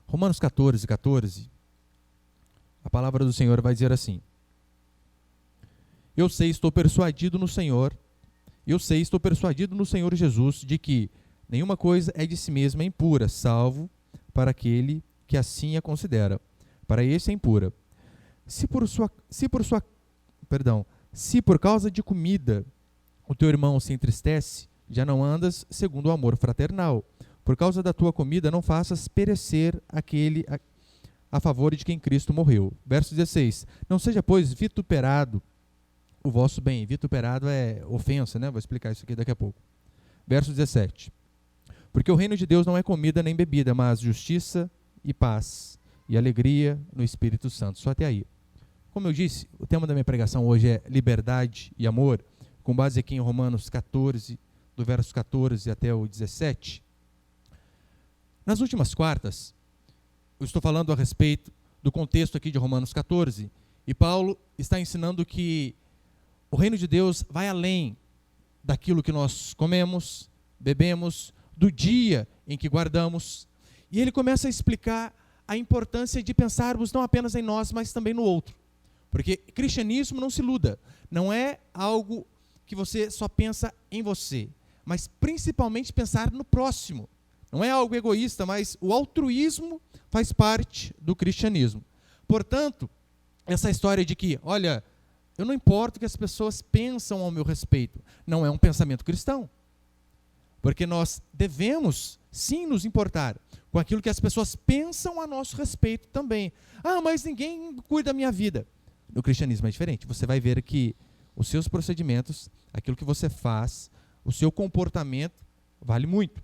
Romanos 14, 14, a palavra do Senhor vai dizer assim: eu sei, estou persuadido no Senhor Jesus, de que nenhuma coisa é de si mesma impura, salvo para aquele que assim a considera. Para esse é impura. Se por causa de comida o teu irmão se entristece, já não andas segundo o amor fraternal. Por causa da tua comida não faças perecer aquele a favor de quem Cristo morreu. Verso 16. Não seja, pois, vituperado o vosso bem. Vituperado é ofensa, né? Vou explicar isso aqui daqui a pouco. Verso 17. Porque o reino de Deus não é comida nem bebida, mas justiça e paz e alegria no Espírito Santo. Só até aí. Como eu disse, o tema da minha pregação hoje é liberdade e amor, com base aqui em Romanos 14, do verso 14 até o 17. Nas últimas quartas, eu estou falando a respeito do contexto aqui de Romanos 14, e Paulo está ensinando que o reino de Deus vai além daquilo que nós comemos, bebemos, do dia em que guardamos, e ele começa a explicar a importância de pensarmos não apenas em nós, mas também no outro. Porque cristianismo, não se iluda, não é algo que você só pensa em você, mas principalmente pensar no próximo. Não é algo egoísta, mas o altruísmo faz parte do cristianismo. Portanto, essa história de que, olha, eu não importo o que as pessoas pensam ao meu respeito, não é um pensamento cristão. Porque nós devemos, sim, nos importar com aquilo que as pessoas pensam a nosso respeito também. Ah, mas ninguém cuida da minha vida. No cristianismo é diferente. Você vai ver que os seus procedimentos, aquilo que você faz, o seu comportamento, vale muito.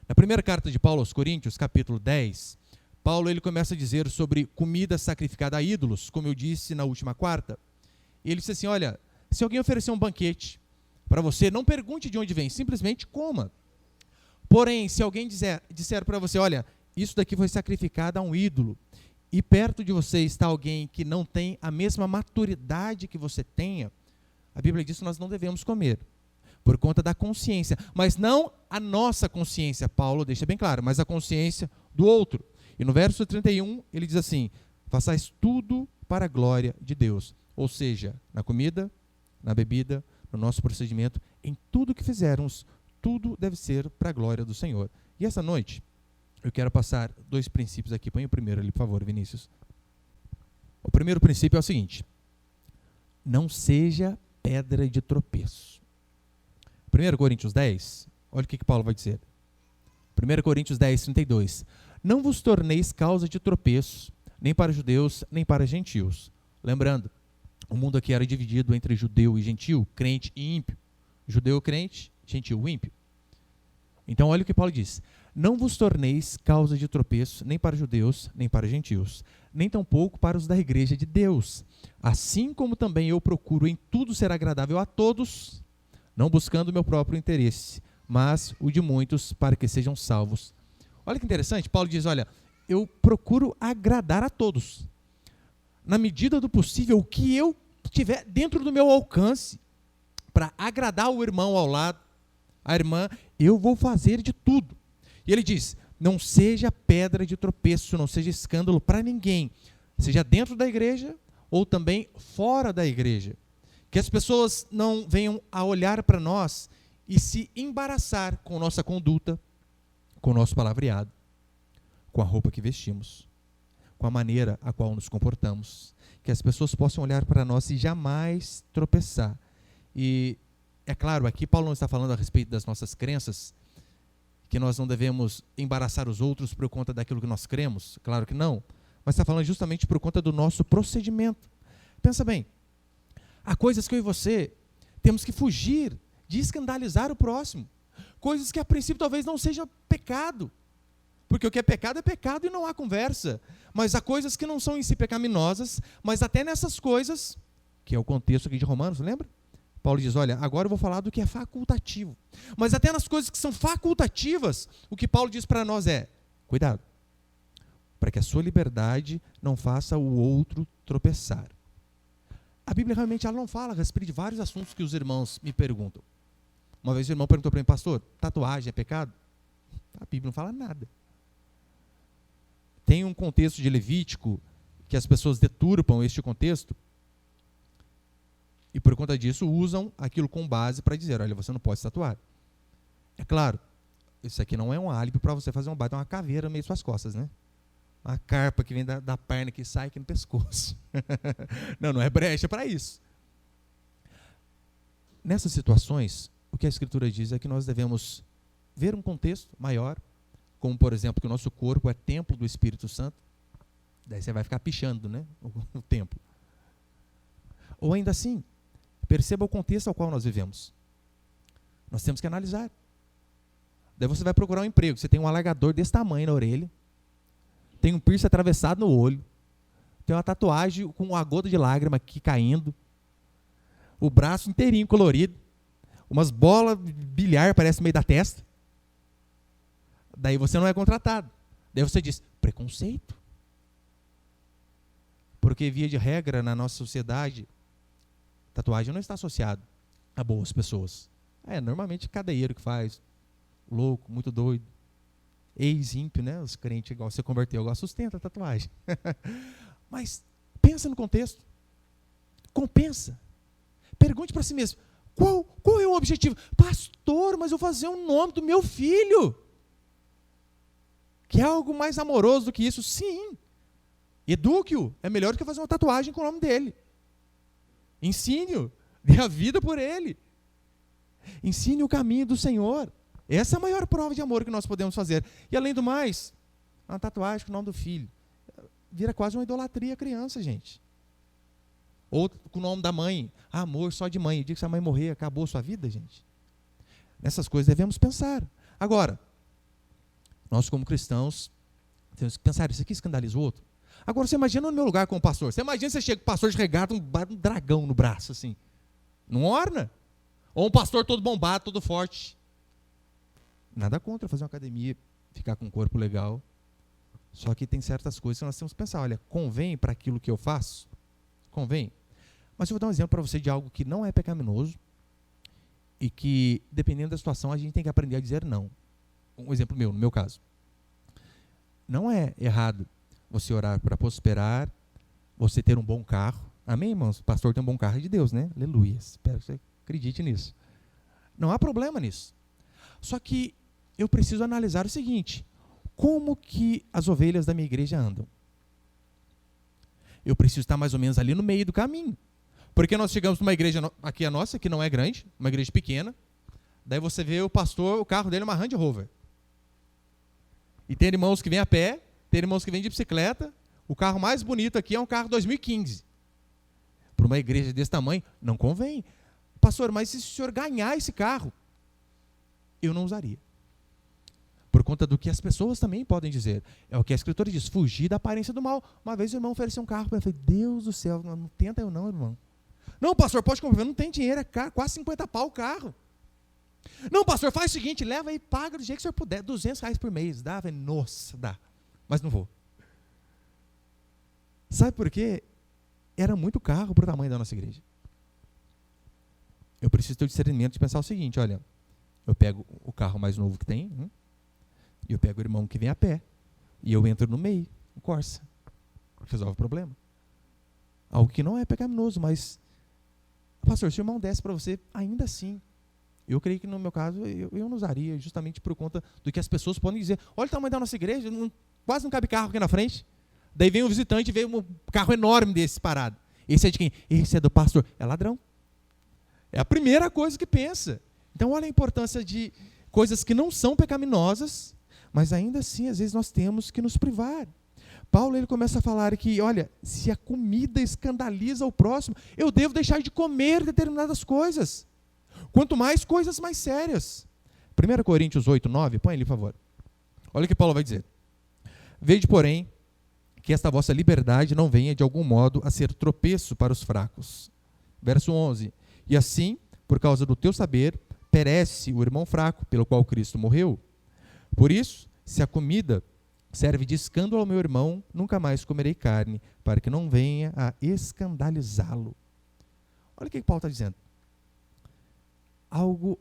Na primeira carta de Paulo aos Coríntios, capítulo 10, Paulo ele começa a dizer sobre comida sacrificada a ídolos, como eu disse na última quarta. Ele disse assim, olha, se alguém oferecer um banquete para você, não pergunte de onde vem, simplesmente coma. Porém, se alguém disser para você, olha, isso daqui foi sacrificado a um ídolo, e perto de você está alguém que não tem a mesma maturidade que você tenha, a Bíblia diz que nós não devemos comer, por conta da consciência, mas não a nossa consciência, Paulo deixa bem claro, mas a consciência do outro. E no verso 31, ele diz assim, façais tudo para a glória de Deus, ou seja, na comida, na bebida, no nosso procedimento, em tudo que fizermos, tudo deve ser para a glória do Senhor. E essa noite, eu quero passar 2 princípios aqui. Põe o primeiro ali, por favor, Vinícius. O primeiro princípio é o seguinte: não seja pedra de tropeço. 1 Coríntios 10, olha o que Paulo vai dizer. 1 Coríntios 10, 32. Não vos torneis causa de tropeço, nem para judeus, nem para gentios. Lembrando, o mundo aqui era dividido entre judeu e gentil, crente e ímpio. Judeu crente, gentil ímpio. Então olha o que Paulo diz. Não vos torneis causa de tropeço, nem para judeus, nem para gentios, nem tampouco para os da igreja de Deus. Assim como também eu procuro em tudo ser agradável a todos, não buscando o meu próprio interesse, mas o de muitos, para que sejam salvos. Olha que interessante, Paulo diz, olha, eu procuro agradar a todos. Na medida do possível, o que eu tiver dentro do meu alcance, para agradar o irmão ao lado, a irmã, eu vou fazer de tudo. E ele diz, não seja pedra de tropeço, não seja escândalo para ninguém, seja dentro da igreja ou também fora da igreja. Que as pessoas não venham a olhar para nós e se embaraçar com nossa conduta, com o nosso palavreado, com a roupa que vestimos, com a maneira a qual nos comportamos. Que as pessoas possam olhar para nós e jamais tropeçar. E, é claro, aqui Paulo não está falando a respeito das nossas crenças, que nós não devemos embaraçar os outros por conta daquilo que nós cremos, claro que não, mas está falando justamente por conta do nosso procedimento. Pensa bem, há coisas que eu e você temos que fugir de escandalizar o próximo, coisas que a princípio talvez não seja pecado, porque o que é pecado e não há conversa, mas há coisas que não são em si pecaminosas, mas até nessas coisas, que é o contexto aqui de Romanos, lembra? Paulo diz, olha, agora eu vou falar do que é facultativo. Mas até nas coisas que são facultativas, o que Paulo diz para nós é, cuidado, para que a sua liberdade não faça o outro tropeçar. A Bíblia realmente ela não fala a respeito de vários assuntos que os irmãos me perguntam. Uma vez o irmão perguntou para mim, pastor, tatuagem é pecado? A Bíblia não fala nada. tem um contexto de Levítico que as pessoas deturpam este contexto e por conta disso usam aquilo com base para dizer, olha, você não pode se tatuar. É claro, isso aqui não é um álibi para você fazer uma caveira no meio de suas costas, né? Uma carpa que vem da perna que sai aqui no pescoço. Não é brecha para isso. Nessas situações, o que a Escritura diz é que nós devemos ver um contexto maior, como, por exemplo, que o nosso corpo é templo do Espírito Santo. Daí você vai ficar pichando, né, o templo. Ou ainda assim, perceba o contexto ao qual nós vivemos. Nós temos que analisar. Daí você vai procurar um emprego. Você tem um alargador desse tamanho na orelha, tem um piercing atravessado no olho, tem uma tatuagem com uma gota de lágrima aqui caindo, o braço inteirinho colorido, umas bolas de bilhar aparecem no meio da testa. Daí você não é contratado. Daí você diz, preconceito. Porque, via de regra, na nossa sociedade, tatuagem não está associada a boas pessoas. Normalmente cadeieiro que faz, louco, muito doido, ex-ímpio, né? Os crentes, igual você converteu, agora sustenta a tatuagem. Mas pensa no contexto. Compensa. Pergunte para si mesmo, qual é o objetivo? Pastor, mas eu vou fazer o nome do meu filho. Que é algo mais amoroso do que isso? Sim. Eduque-o. É melhor do que fazer uma tatuagem com o nome dele. Ensine-o. Dê a vida por ele. Ensine o caminho do Senhor. Essa é a maior prova de amor que nós podemos fazer. E além do mais, uma tatuagem com o nome do filho. Vira quase uma idolatria à criança, gente. Ou com o nome da mãe. Amor só de mãe. O dia que sua mãe morrer, acabou a sua vida, gente. Nessas coisas devemos pensar. Agora, nós como cristãos, temos que pensar, isso aqui escandaliza o outro. Agora, você imagina no meu lugar como pastor. Você imagina você chega com o pastor de regata, um dragão no braço, assim. Não orna? Ou um pastor todo bombado, todo forte. Nada contra fazer uma academia, ficar com um corpo legal. Só que tem certas coisas que nós temos que pensar. Olha, convém para aquilo que eu faço? Convém? Mas eu vou dar um exemplo para você de algo que não é pecaminoso e que, dependendo da situação, a gente tem que aprender a dizer não. Um exemplo meu, no meu caso. Não é errado você orar para prosperar, você ter um bom carro. Amém, irmãos? O pastor tem um bom carro é de Deus, né? Aleluia. Espero que você acredite nisso. Não há problema nisso. Só que eu preciso analisar o seguinte: como que as ovelhas da minha igreja andam? Eu preciso estar mais ou menos ali no meio do caminho. Porque nós chegamos numa igreja, aqui a nossa, que não é grande, uma igreja pequena, daí você vê o pastor, o carro dele é uma Range Rover. E tem irmãos que vêm a pé, tem irmãos que vêm de bicicleta, o carro mais bonito aqui é um carro 2015. Para uma igreja desse tamanho, não convém. Pastor, mas se o senhor ganhar esse carro, eu não usaria. Por conta do que as pessoas também podem dizer. É o que a Escritura diz, fugir da aparência do mal. Uma vez o irmão ofereceu um carro para mim, eu falei, Deus do céu, não tenta eu não, irmão. Não, pastor, pode comprar, não tem dinheiro, é caro, quase 50 pau o carro. Não, pastor, faz o seguinte, leva aí, paga do jeito que o senhor puder, R$200 por mês, dá? Falei, nossa, dá, mas não vou. Sabe por quê? Era muito carro para o tamanho da nossa igreja. Eu preciso ter o discernimento de pensar o seguinte, olha, eu pego o carro mais novo que tem, e eu pego o irmão que vem a pé, e eu entro no meio, o Corsa. Resolve o problema. Algo que não é pecaminoso, mas, pastor, se o irmão desse para você, ainda assim, eu creio que no meu caso, eu não usaria, justamente por conta do que as pessoas podem dizer. Olha o tamanho da nossa igreja, quase não cabe carro aqui na frente. Daí vem um visitante e vê um carro enorme desse parado. Esse é de quem? Esse é do pastor. É ladrão. É a primeira coisa que pensa. Então, olha a importância de coisas que não são pecaminosas, mas ainda assim, às vezes, nós temos que nos privar. Paulo, ele começa a falar que, olha, se a comida escandaliza o próximo, eu devo deixar de comer determinadas coisas. Quanto mais coisas mais sérias. 1 Coríntios 8:9, põe ali, por favor. Olha o que Paulo vai dizer. Vede, porém, que esta vossa liberdade não venha de algum modo a ser tropeço para os fracos. Verso 11. E assim, por causa do teu saber, perece o irmão fraco, pelo qual Cristo morreu. Por isso, se a comida serve de escândalo ao meu irmão, nunca mais comerei carne, para que não venha a escandalizá-lo. Olha o que Paulo está dizendo. Algo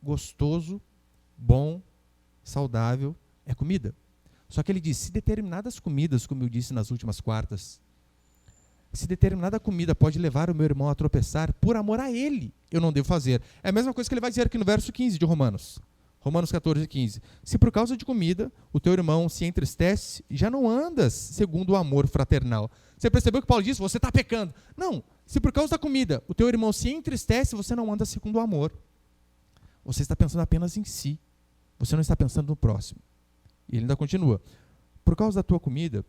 gostoso, bom, saudável, é comida. Só que ele diz, se determinadas comidas, como eu disse nas últimas quartas, se determinada comida pode levar o meu irmão a tropeçar, por amor a ele, eu não devo fazer. É a mesma coisa que ele vai dizer aqui no verso 15 de Romanos. Romanos 14, 15. Se por causa de comida o teu irmão se entristece, já não andas segundo o amor fraternal. Você percebeu que Paulo disse, você está pecando. Não, se por causa da comida o teu irmão se entristece, você não anda segundo o amor. Você está pensando apenas em si. Você não está pensando no próximo. E ele ainda continua. Por causa da tua comida,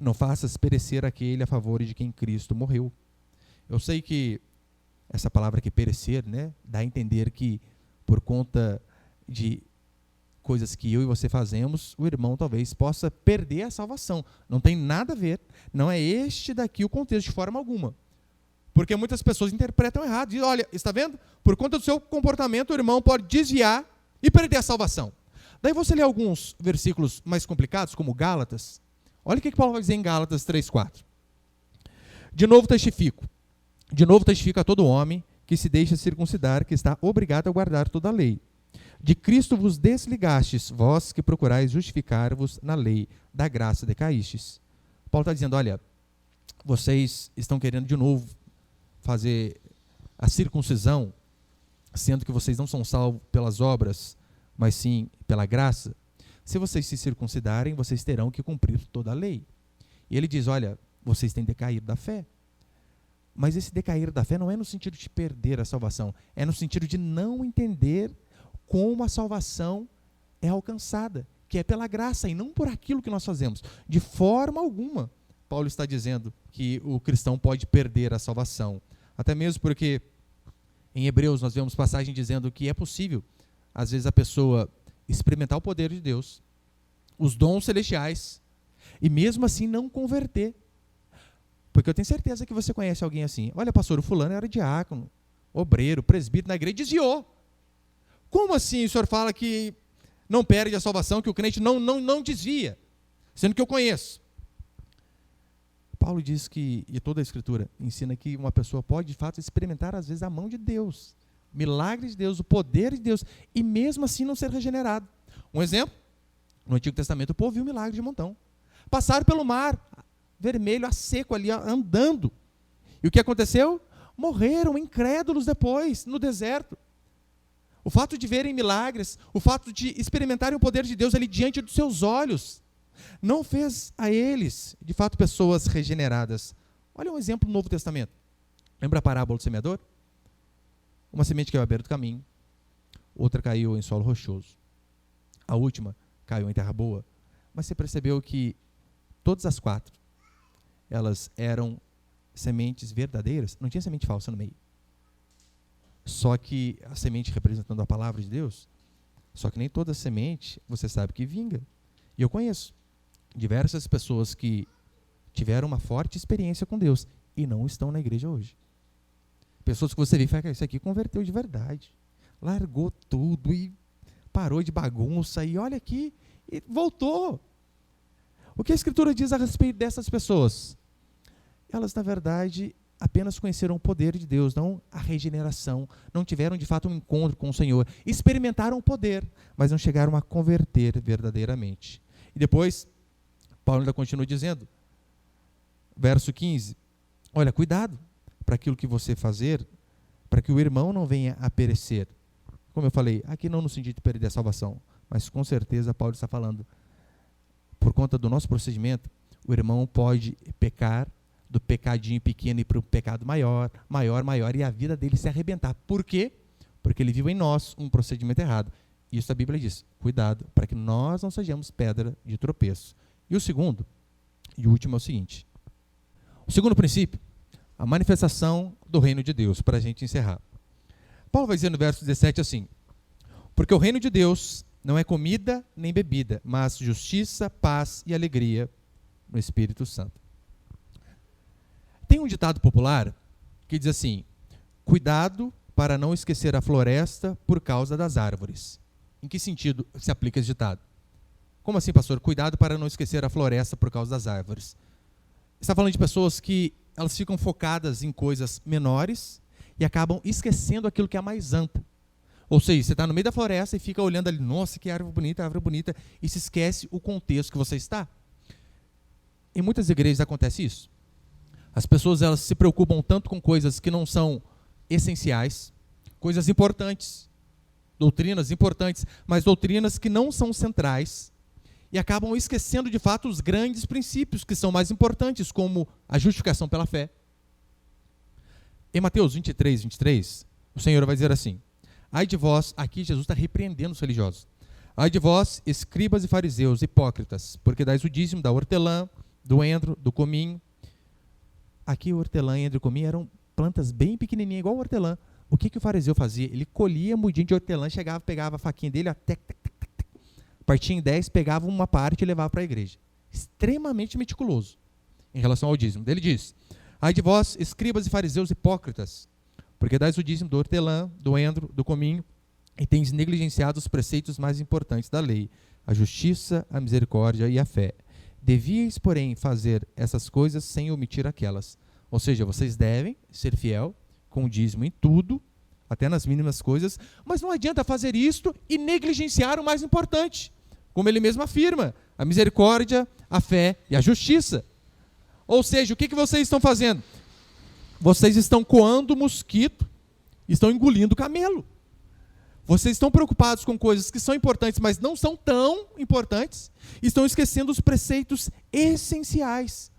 não faças perecer aquele a favor de quem Cristo morreu. Eu sei que essa palavra aqui, perecer, né, dá a entender que por conta de coisas que eu e você fazemos, o irmão talvez possa perder a salvação. Não tem nada a ver. Não é este daqui o contexto de forma alguma. Porque muitas pessoas interpretam errado. Dizem, olha, está vendo? Por conta do seu comportamento, o irmão pode desviar e perder a salvação. Daí você lê alguns versículos mais complicados, como Gálatas. Olha o que Paulo vai dizer em Gálatas 3:4. De novo testifico a todo homem que se deixa circuncidar, que está obrigado a guardar toda a lei. De Cristo vos desligastes, vós que procurais justificar-vos na lei, da graça decaístes. Paulo está dizendo, olha, vocês estão querendo de novo fazer a circuncisão, sendo que vocês não são salvos pelas obras, mas sim pela graça. Se vocês se circuncidarem, vocês terão que cumprir toda a lei. E ele diz, olha, vocês têm decaído da fé. Mas esse decair da fé não é no sentido de perder a salvação, é no sentido de não entender como a salvação é alcançada, que é pela graça e não por aquilo que nós fazemos. De forma alguma, Paulo está dizendo que o cristão pode perder a salvação. Até mesmo porque em Hebreus nós vemos passagem dizendo que é possível, às vezes, a pessoa experimentar o poder de Deus, os dons celestiais, e mesmo assim não converter. Porque eu tenho certeza que você conhece alguém assim. Olha, pastor, o fulano era diácono, obreiro, presbítero na igreja, desviou. Como assim o senhor fala que não perde a salvação, que o crente não desvia? Sendo que eu conheço. Paulo diz que, e toda a Escritura ensina que uma pessoa pode, de fato, experimentar, às vezes, a mão de Deus, milagre de Deus, o poder de Deus, e mesmo assim não ser regenerado. Um exemplo, no Antigo Testamento o povo viu o milagre de montão. Passaram pelo mar vermelho, a seco ali, andando. E o que aconteceu? Morreram incrédulos depois, no deserto. O fato de verem milagres, o fato de experimentarem o poder de Deus ali diante dos seus olhos, não fez a eles, de fato, pessoas regeneradas. Olha um exemplo no Novo Testamento. Lembra a parábola do semeador? Uma semente caiu à beira do caminho, outra caiu em solo rochoso. A última caiu em terra boa. Mas você percebeu que todas as quatro, elas eram sementes verdadeiras? Não tinha semente falsa no meio. Só que a semente representando a palavra de Deus, só que nem toda semente, você sabe que vinga. E eu conheço diversas pessoas que tiveram uma forte experiência com Deus e não estão na igreja hoje. Pessoas que você vê e fala, isso aqui converteu de verdade. Largou tudo e parou de bagunça e olha aqui, e voltou. O que a Escritura diz a respeito dessas pessoas? Elas, na verdade, apenas conheceram o poder de Deus, não a regeneração, não tiveram de fato um encontro com o Senhor, experimentaram o poder, mas não chegaram a converter verdadeiramente. E depois, Paulo ainda continua dizendo, verso 15, olha, cuidado para aquilo que você fazer, para que o irmão não venha a perecer. Como eu falei, aqui não no sentido de perder a salvação, mas com certeza Paulo está falando, por conta do nosso procedimento, o irmão pode pecar, do pecadinho pequeno e para o pecado maior, e a vida dele se arrebentar. Por quê? Porque ele viu em nós um procedimento errado. Isso a Bíblia diz, cuidado, para que nós não sejamos pedra de tropeço. E o segundo, e o último é o seguinte, o segundo princípio, a manifestação do reino de Deus, para a gente encerrar. Paulo vai dizer no verso 17 assim, porque o reino de Deus não é comida nem bebida, mas justiça, paz e alegria no Espírito Santo. Tem um ditado popular que diz assim, cuidado para não esquecer a floresta por causa das árvores. Em que sentido se aplica esse ditado? Como assim, pastor? Cuidado para não esquecer a floresta por causa das árvores. Está falando de pessoas que elas ficam focadas em coisas menores e acabam esquecendo aquilo que é mais amplo. Ou seja, você está no meio da floresta e fica olhando ali, nossa, que árvore bonita, e se esquece o contexto que você está. Em muitas igrejas acontece isso. As pessoas elas se preocupam tanto com coisas que não são essenciais, coisas importantes, doutrinas importantes, mas doutrinas que não são centrais, e acabam esquecendo de fato os grandes princípios que são mais importantes, como a justificação pela fé. Em Mateus 23, o Senhor vai dizer assim: ai de vós, aqui Jesus está repreendendo os religiosos, ai de vós, escribas e fariseus, hipócritas, porque dais o dízimo da hortelã, do endro, do cominho. Aqui o hortelã, endro e cominho eram plantas bem pequenininhas, igual o hortelã. O que o fariseu fazia? Ele colhia mudinho de hortelã, chegava, pegava a faquinha dele, até partia em 10, pegava uma parte e levava para a igreja. Extremamente meticuloso em relação ao dízimo. Ele diz: ai de vós, escribas e fariseus hipócritas, porque dais o dízimo do hortelã, do endro, do cominho, e tens negligenciado os preceitos mais importantes da lei, a justiça, a misericórdia e a fé. Devíeis, porém, fazer essas coisas sem omitir aquelas. Ou seja, vocês devem ser fiel com o dízimo em tudo, até nas mínimas coisas, mas não adianta fazer isto e negligenciar o mais importante, como ele mesmo afirma, a misericórdia, a fé e a justiça. Ou seja, o que vocês estão fazendo? Vocês estão coando mosquito, estão engolindo camelo. Vocês estão preocupados com coisas que são importantes, mas não são tão importantes, estão esquecendo os preceitos essenciais.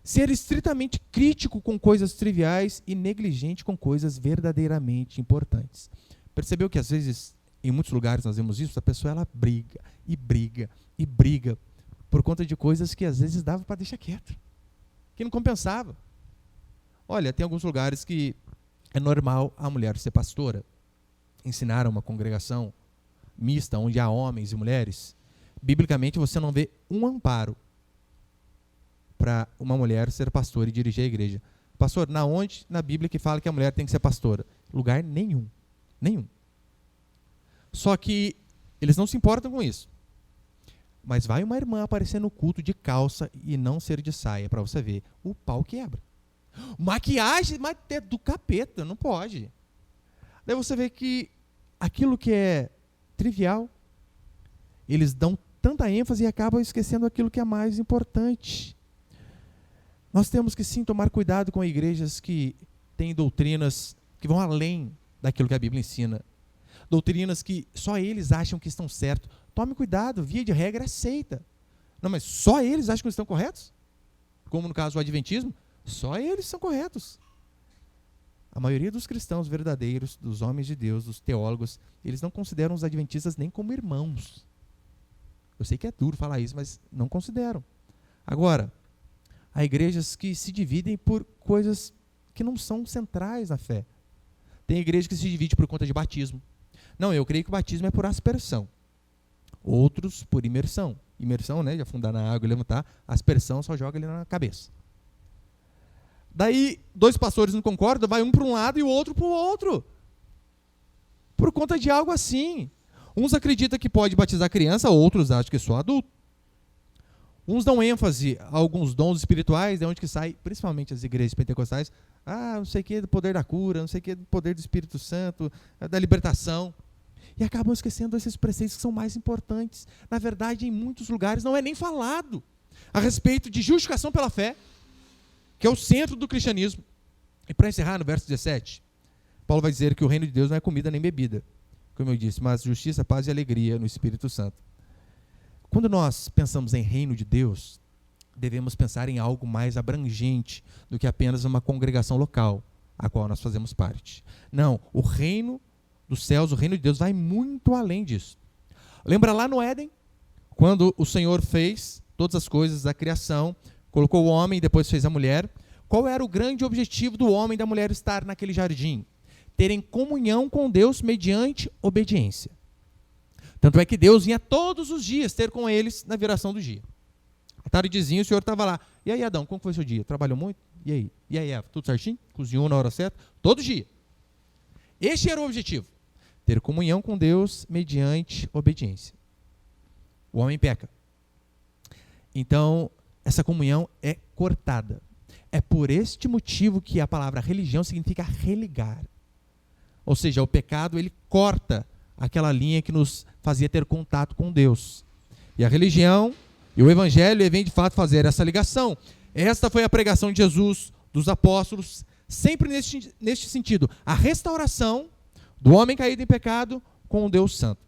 Ser estritamente crítico com coisas triviais e negligente com coisas verdadeiramente importantes. Percebeu que às vezes, em muitos lugares nós vemos isso, a pessoa ela briga por conta de coisas que às vezes dava para deixar quieto, que não compensava. Olha, tem alguns lugares que é normal a mulher ser pastora. Ensinaram uma congregação mista, onde há homens e mulheres. Biblicamente você não vê um amparo para uma mulher ser pastora e dirigir a igreja. Pastor, na onde na Bíblia que fala que a mulher tem que ser pastora? Lugar nenhum. Nenhum. Só que eles não se importam com isso. Mas vai uma irmã aparecer no culto de calça e não ser de saia, para você ver. O pau quebra. Maquiagem, mas é do capeta, não pode. Daí você vê que aquilo que é trivial, eles dão tanta ênfase e acabam esquecendo aquilo que é mais importante. Nós temos que sim tomar cuidado com igrejas que têm doutrinas que vão além daquilo que a Bíblia ensina. Doutrinas que só eles acham que estão certos. Tome cuidado, via de regra aceita. Não, mas só eles acham que estão corretos? Como no caso do adventismo, só eles são corretos. A maioria dos cristãos verdadeiros, dos homens de Deus, dos teólogos, eles não consideram os adventistas nem como irmãos. Eu sei que é duro falar isso, mas não consideram. Agora, há igrejas que se dividem por coisas que não são centrais na fé. Tem igreja que se divide por conta de batismo. Não, eu creio que o batismo é por aspersão. Outros por imersão. Imersão, né, de afundar na água e levantar. Aspersão só joga ali na cabeça. Daí, dois pastores não concordam, vai um para um lado e o outro para o outro. Por conta de algo assim. Uns acreditam que pode batizar criança, outros acham que é só adulto. Uns dão ênfase a alguns dons espirituais, de onde que sai, principalmente as igrejas pentecostais, não sei o que do poder da cura, não sei o que do poder do Espírito Santo, da libertação. E acabam esquecendo esses preceitos que são mais importantes. Na verdade, em muitos lugares não é nem falado a respeito de justificação pela fé, que é o centro do cristianismo. E para encerrar, no verso 17, Paulo vai dizer que o reino de Deus não é comida nem bebida, como eu disse, mas justiça, paz e alegria no Espírito Santo. Quando nós pensamos em reino de Deus, devemos pensar em algo mais abrangente do que apenas uma congregação local, a qual nós fazemos parte. Não, o reino dos céus, o reino de Deus vai muito além disso. Lembra lá no Éden, quando o Senhor fez todas as coisas da criação, colocou o homem e depois fez a mulher. Qual era o grande objetivo do homem e da mulher estar naquele jardim? Terem comunhão com Deus mediante obediência. Tanto é que Deus vinha todos os dias ter com eles na viração do dia. À tardezinha o Senhor estava lá. E aí, Adão, como foi o seu dia? Trabalhou muito? E aí? E aí, Eva, tudo certinho? Cozinhou na hora certa? Todo dia. Este era o objetivo. Ter comunhão com Deus mediante obediência. O homem peca. Então, essa comunhão é cortada. É por este motivo que a palavra religião significa religar. Ou seja, o pecado ele corta aquela linha que nos fazia ter contato com Deus. E a religião e o evangelho vem de fato fazer essa ligação. Esta foi a pregação de Jesus, dos apóstolos, sempre neste sentido, a restauração do homem caído em pecado com o Deus Santo.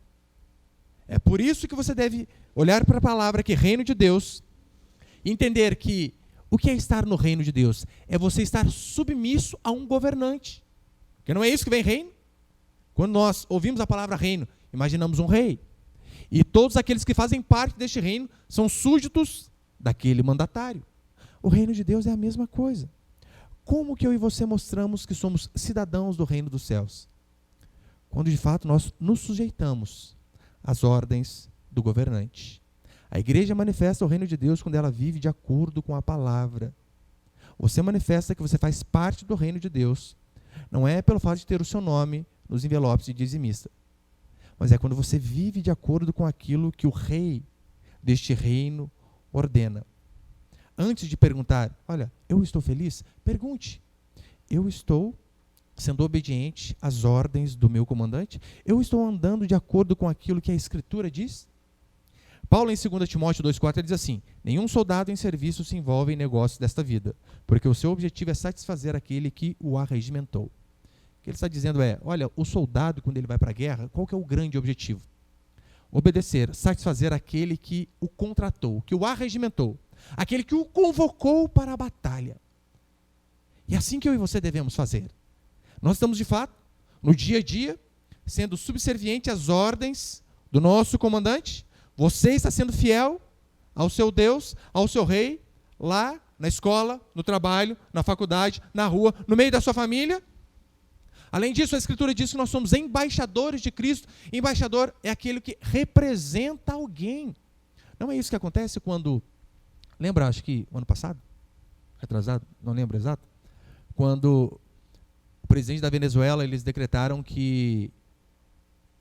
É por isso que você deve olhar para a palavra que é reino de Deus e entender que o que é estar no reino de Deus? É você estar submisso a um governante. Porque não é isso que vem reino? Quando nós ouvimos a palavra reino, imaginamos um rei. E todos aqueles que fazem parte deste reino são súditos daquele mandatário. O reino de Deus é a mesma coisa. Como que eu e você mostramos que somos cidadãos do reino dos céus? Quando de fato nós nos sujeitamos às ordens do governante. A igreja manifesta o reino de Deus quando ela vive de acordo com a palavra. Você manifesta que você faz parte do reino de Deus. Não é pelo fato de ter o seu nome nos envelopes de dizimista, mas é quando você vive de acordo com aquilo que o rei deste reino ordena. Antes de perguntar, olha, eu estou feliz? Pergunte, eu estou sendo obediente às ordens do meu comandante? Eu estou andando de acordo com aquilo que a Escritura diz? Paulo, em 2 Timóteo 2,4, ele diz assim: nenhum soldado em serviço se envolve em negócios desta vida, porque o seu objetivo é satisfazer aquele que o arregimentou. O que ele está dizendo é, olha, o soldado, quando ele vai para a guerra, qual que é o grande objetivo? Obedecer, satisfazer aquele que o contratou, que o arregimentou, aquele que o convocou para a batalha. E é assim que eu e você devemos fazer. Nós estamos, de fato, no dia a dia, sendo subserviente às ordens do nosso comandante. Você está sendo fiel ao seu Deus, ao seu rei, lá na escola, no trabalho, na faculdade, na rua, no meio da sua família. Além disso, a Escritura diz que nós somos embaixadores de Cristo. Embaixador é aquele que representa alguém. Não é isso que acontece quando... Lembra, acho que o ano passado? Retrasado? Não lembro exato. Quando o presidente da Venezuela, eles decretaram que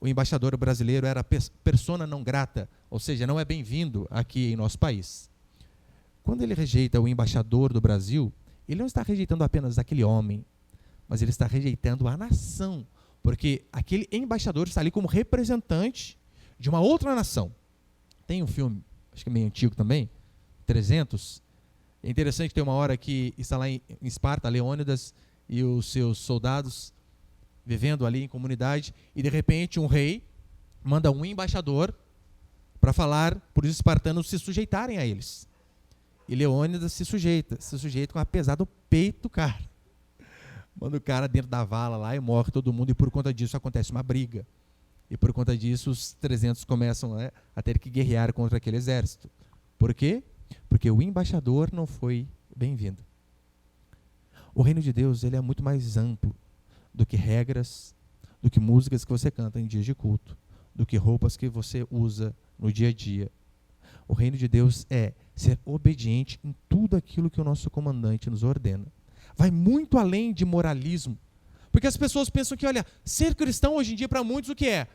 o embaixador brasileiro era persona não grata, ou seja, não é bem-vindo aqui em nosso país. Quando ele rejeita o embaixador do Brasil, ele não está rejeitando apenas aquele homem, mas ele está rejeitando a nação, porque aquele embaixador está ali como representante de uma outra nação. Tem um filme, acho que é meio antigo também, 300. É interessante que tem uma hora que está lá em Esparta, Leônidas e os seus soldados vivendo ali em comunidade, e de repente um rei manda um embaixador para falar para os espartanos se sujeitarem a eles. E Leônidas se sujeita com a pesada do peito do cara. Manda o cara dentro da vala lá e morre todo mundo, e por conta disso acontece uma briga. E por conta disso os 300 começam a ter que guerrear contra aquele exército. Por quê? Porque o embaixador não foi bem-vindo. O reino de Deus, ele é muito mais amplo do que regras, do que músicas que você canta em dias de culto, do que roupas que você usa no dia a dia. O reino de Deus é ser obediente em tudo aquilo que o nosso comandante nos ordena. Vai muito além de moralismo. Porque as pessoas pensam que, olha, ser cristão hoje em dia para muitos o que é?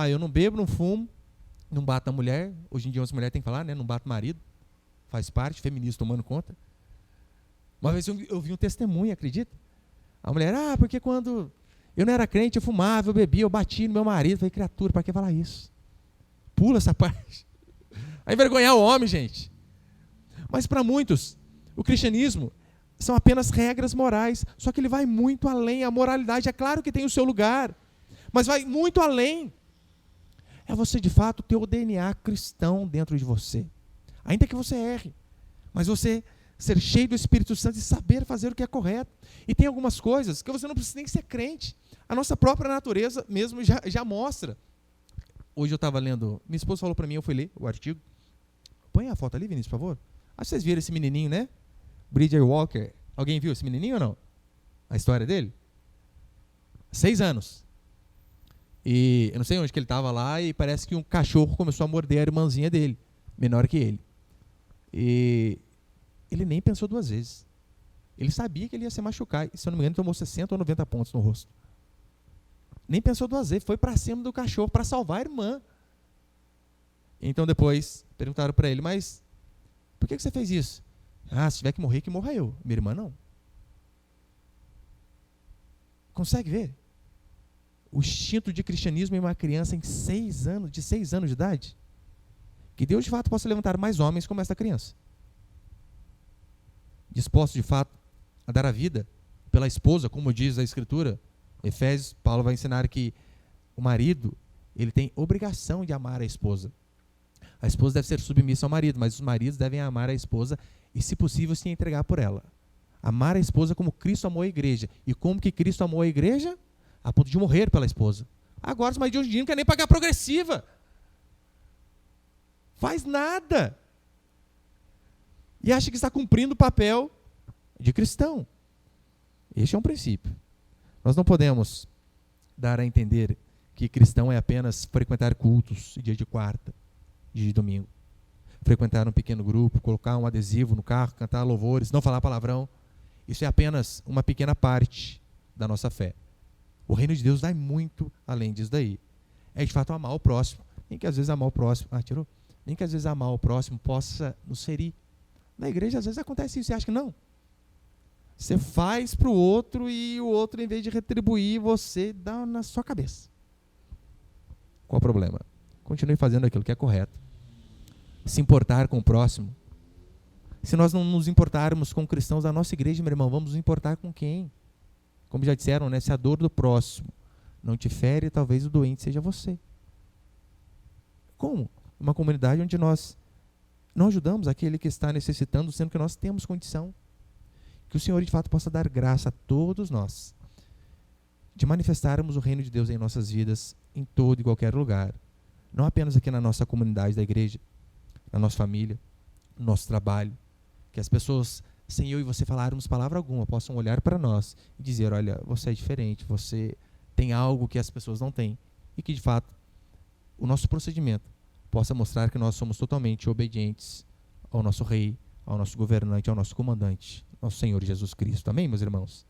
Eu não bebo, não fumo, não bato a mulher. Hoje em dia as mulheres têm que falar, né? Não bato o marido. Faz parte, feminista tomando conta. Uma vez eu vi um testemunho, acredita? A mulher, porque quando eu não era crente, eu fumava, eu bebia, eu batia no meu marido. Eu falei, criatura, para que falar isso? Pula essa parte. Vai envergonhar o homem, gente. Mas para muitos, o cristianismo são apenas regras morais, só que ele vai muito além. A moralidade, é claro que tem o seu lugar, mas vai muito além. É você, de fato, ter o DNA cristão dentro de você. Ainda que você erre, mas você ser cheio do Espírito Santo e saber fazer o que é correto. E tem algumas coisas que você não precisa nem ser crente. A nossa própria natureza mesmo já mostra. Hoje eu estava lendo, minha esposa falou para mim, eu fui ler o artigo. Põe a foto ali, Vinícius, por favor. Acho que vocês viram esse menininho, né? Bridger Walker. Alguém viu esse menininho ou não? A história dele? 6 anos. E eu não sei onde que ele estava lá, e parece que um cachorro começou a morder a irmãzinha dele, menor que ele. E ele nem pensou 2 vezes. Ele sabia que ele ia se machucar. E, se eu não me engano, tomou 60 ou 90 pontos no rosto. Nem pensou 2 vezes. Foi para cima do cachorro para salvar a irmã. Então depois perguntaram para ele, mas por que você fez isso? Se tiver que morrer, que morra eu. Minha irmã não. Consegue ver? o instinto de cristianismo em uma criança de 6 anos de idade? Que Deus de fato possa levantar mais homens como essa criança, dispostos de fato a dar a vida pela esposa, como diz a Escritura. Efésios, Paulo vai ensinar que o marido, ele tem obrigação de amar a esposa. A esposa deve ser submissa ao marido, mas os maridos devem amar a esposa e, se possível, se entregar por ela. Amar a esposa como Cristo amou a igreja. E como que Cristo amou a igreja? A ponto de morrer pela esposa. Agora os maridos de hoje em dia não querem nem pagar progressiva. Faz nada. E acha que está cumprindo o papel de cristão. Este é um princípio. Nós não podemos dar a entender que cristão é apenas frequentar cultos dia de quarta, dia de domingo. Frequentar um pequeno grupo, colocar um adesivo no carro, cantar louvores, não falar palavrão. Isso é apenas uma pequena parte da nossa fé. O reino de Deus vai muito além disso daí. É de fato amar o próximo. Nem que às vezes amar o próximo... Nem que às vezes amar o próximo possa nos ferir. Na igreja às vezes acontece isso. Você acha que não? Você faz para o outro e o outro, em vez de retribuir, você dá na sua cabeça. Qual o problema? Continue fazendo aquilo que é correto. Se importar com o próximo. Se nós não nos importarmos com cristãos da nossa igreja, meu irmão, vamos nos importar com quem? Como já disseram, né? Se a dor do próximo não te fere, talvez o doente seja você. Como? Uma comunidade onde nós não ajudamos aquele que está necessitando, sendo que nós temos condição. Que o Senhor de fato possa dar graça a todos nós de manifestarmos o reino de Deus em nossas vidas, em todo e qualquer lugar. Não apenas aqui na nossa comunidade da igreja, na nossa família, no nosso trabalho. Que as pessoas, sem eu e você falarmos palavra alguma, possam olhar para nós e dizer, olha, você é diferente, você tem algo que as pessoas não têm. E que de fato o nosso procedimento possa mostrar que nós somos totalmente obedientes ao nosso Rei, ao nosso governante, ao nosso comandante, ao Senhor Jesus Cristo. Amém, meus irmãos?